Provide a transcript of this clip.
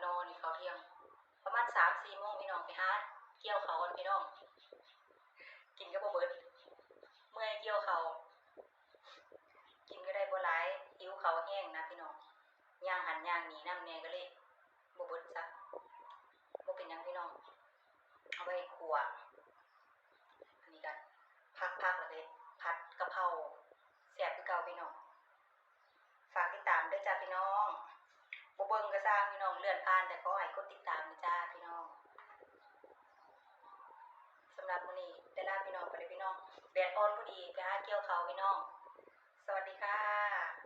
นอนนี่เขาเที่ยงประมาณ3-4 โมงพี่น้องไปหาเกี่ยวเขากันพี่น้องกินก็บ่เบิดเมื่อยเกี่ยวเขากินก็ได้บ่หลายหิวเขาแห้งนะพี่น้องย่างหันย่างหนีน้ำแน่ก็เลยบ่เบิดซะบ่เป็นหยังพี่น้องเอาไว้ขัวอันนี้กันพักแล้วเลยผัดกะเพราแซ่บคือเก่าพี่น้องฝากติดตามด้วยจ้าพี่น้องบ่เบิ่งก็สร้างพี่น้องเลื่อนผ่านแต่ขอให้กดติดตามนะจ้าพี่น้องสำหรับมื้อนี้ได้ลาพี่น้องไปเลยพี่น้องแดดอ่อนพอดีไปหาเกี่ยวเขาพี่น้องสวัสดีค่ะ